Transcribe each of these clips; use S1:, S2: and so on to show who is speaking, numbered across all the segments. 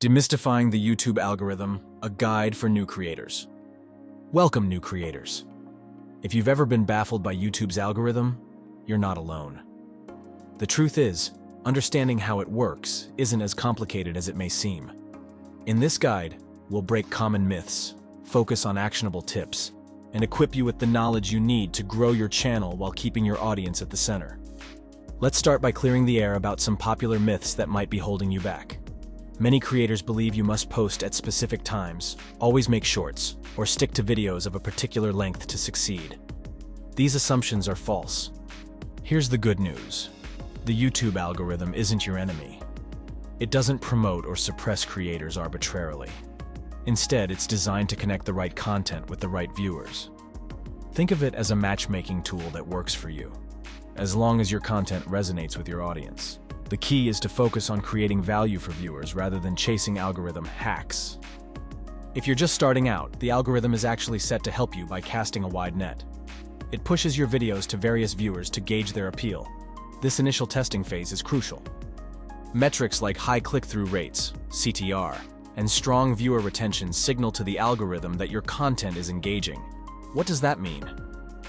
S1: Demystifying the YouTube algorithm, a guide for new creators. Welcome, new creators. If you've ever been baffled by YouTube's algorithm, you're not alone. The truth is, understanding how it works isn't as complicated as it may seem. In this guide, we'll break common myths, focus on actionable tips, and equip you with the knowledge you need to grow your channel while keeping your audience at the center. Let's start by clearing the air about some popular myths that might be holding you back. Many creators believe you must post at specific times, always make shorts, or stick to videos of a particular length to succeed. These assumptions are false. Here's the good news. The YouTube algorithm isn't your enemy. It doesn't promote or suppress creators arbitrarily. Instead, it's designed to connect the right content with the right viewers. Think of it as a matchmaking tool that works for you, as long as your content resonates with your audience. The key is to focus on creating value for viewers rather than chasing algorithm hacks. If you're just starting out, the algorithm is actually set to help you by casting a wide net. It pushes your videos to various viewers to gauge their appeal. This initial testing phase is crucial. Metrics like high click-through rates, CTR, and strong viewer retention signal to the algorithm that your content is engaging. What does that mean?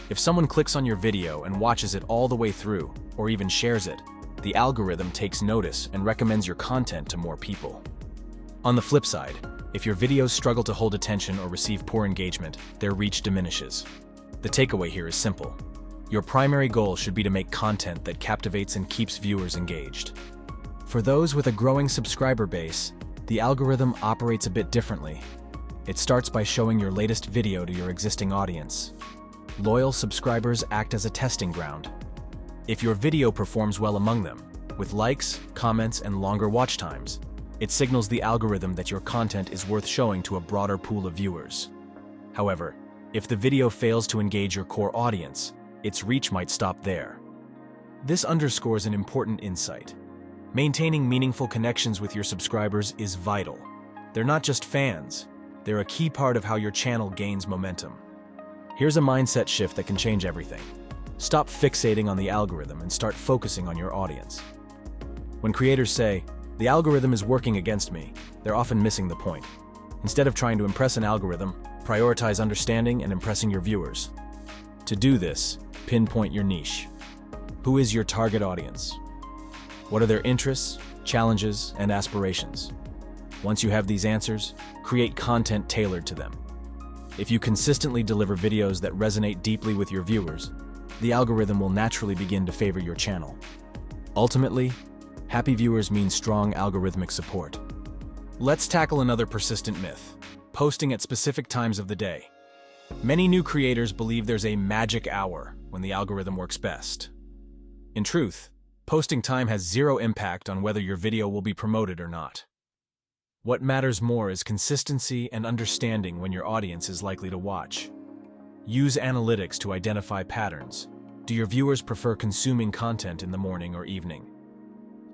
S1: If someone clicks on your video and watches it all the way through, or even shares it, the algorithm takes notice and recommends your content to more people. On the flip side, if your videos struggle to hold attention or receive poor engagement, their reach diminishes. The takeaway here is simple. Your primary goal should be to make content that captivates and keeps viewers engaged. For those with a growing subscriber base, the algorithm operates a bit differently. It starts by showing your latest video to your existing audience. Loyal subscribers act as a testing ground. If your video performs well among them, with likes, comments, and longer watch times, it signals the algorithm that your content is worth showing to a broader pool of viewers. However, if the video fails to engage your core audience, its reach might stop there. This underscores an important insight. Maintaining meaningful connections with your subscribers is vital. They're not just fans, they're a key part of how your channel gains momentum. Here's a mindset shift that can change everything. Stop fixating on the algorithm and start focusing on your audience. When creators say, "The algorithm is working against me," they're often missing the point. Instead of trying to impress an algorithm, prioritize understanding and impressing your viewers. To do this, pinpoint your niche. Who is your target audience? What are their interests, challenges, and aspirations? Once you have these answers, create content tailored to them. If you consistently deliver videos that resonate deeply with your viewers, the algorithm will naturally begin to favor your channel. Ultimately, happy viewers mean strong algorithmic support. Let's tackle another persistent myth: posting at specific times of the day. Many new creators believe there's a magic hour when the algorithm works best. In truth, posting time has zero impact on whether your video will be promoted or not. What matters more is consistency and understanding when your audience is likely to watch. Use analytics to identify patterns. Do your viewers prefer consuming content in the morning or evening?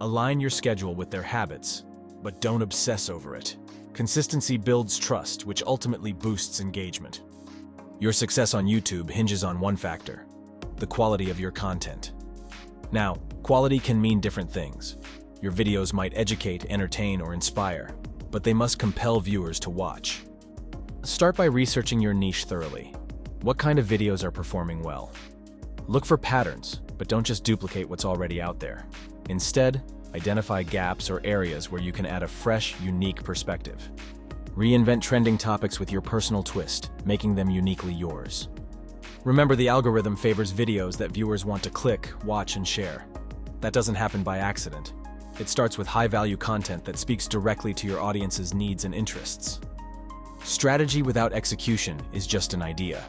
S1: Align your schedule with their habits, but don't obsess over it. Consistency builds trust, which ultimately boosts engagement. Your success on YouTube hinges on one factor: the quality of your content. Now, quality can mean different things. Your videos might educate, entertain, or inspire, but they must compel viewers to watch. Start by researching your niche thoroughly. What kind of videos are performing well? Look for patterns, but don't just duplicate what's already out there. Instead, identify gaps or areas where you can add a fresh, unique perspective. Reinvent trending topics with your personal twist, making them uniquely yours. Remember, the algorithm favors videos that viewers want to click, watch, and share. That doesn't happen by accident. It starts with high-value content that speaks directly to your audience's needs and interests. Strategy without execution is just an idea.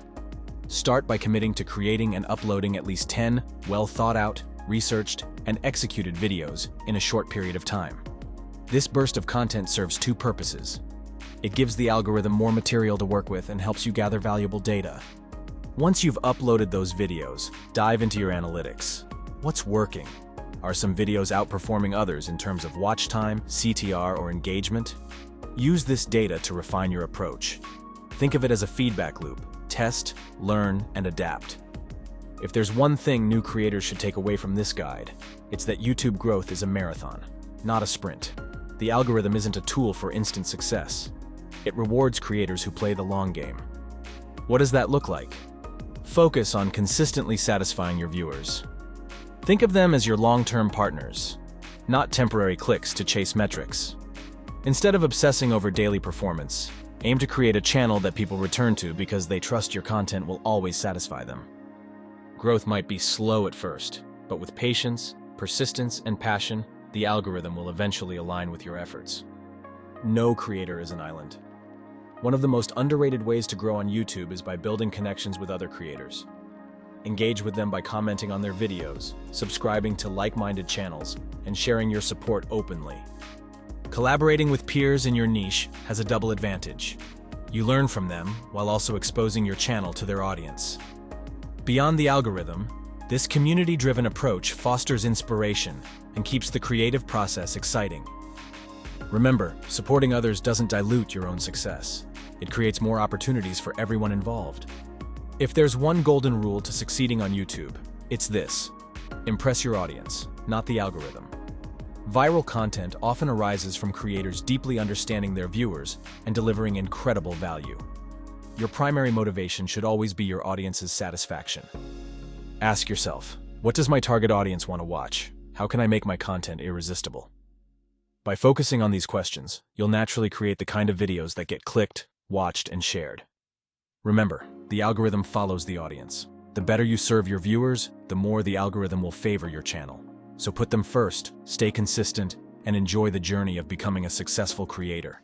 S1: Start by committing to creating and uploading at least 10 well-thought-out, researched, and executed videos in a short period of time. This burst of content serves two purposes. It gives the algorithm more material to work with and helps you gather valuable data. Once you've uploaded those videos, dive into your analytics. What's working? Are some videos outperforming others in terms of watch time, CTR, or engagement? Use this data to refine your approach. Think of it as a feedback loop. Test, learn, and adapt. If there's one thing new creators should take away from this guide, it's that YouTube growth is a marathon, not a sprint. the algorithm isn't a tool for instant success. It rewards creators who play the long game. What does that look like? Focus on consistently satisfying your viewers. Think of them as your long-term partners, not temporary clicks to chase metrics. Instead of obsessing over daily performance, aim to create a channel that people return to because they trust your content will always satisfy them. Growth might be slow at first, but with patience, persistence, and passion, the algorithm will eventually align with your efforts. No creator is an island. One of the most underrated ways to grow on YouTube is by building connections with other creators. Engage with them by commenting on their videos, subscribing to like-minded channels, and sharing your support openly. Collaborating with peers in your niche has a double advantage. You learn from them while also exposing your channel to their audience. Beyond the algorithm, this community-driven approach fosters inspiration and keeps the creative process exciting. Remember, supporting others doesn't dilute your own success. It creates more opportunities for everyone involved. If there's one golden rule to succeeding on YouTube, it's this: impress your audience, not the algorithm. Viral content often arises from creators deeply understanding their viewers and delivering incredible value. Your primary motivation should always be your audience's satisfaction. Ask yourself, what does my target audience want to watch? How can I make my content irresistible? By focusing on these questions, you'll naturally create the kind of videos that get clicked, watched, and shared. Remember, the algorithm follows the audience. The better you serve your viewers, the more the algorithm will favor your channel. So put them first, stay consistent, and enjoy the journey of becoming a successful creator.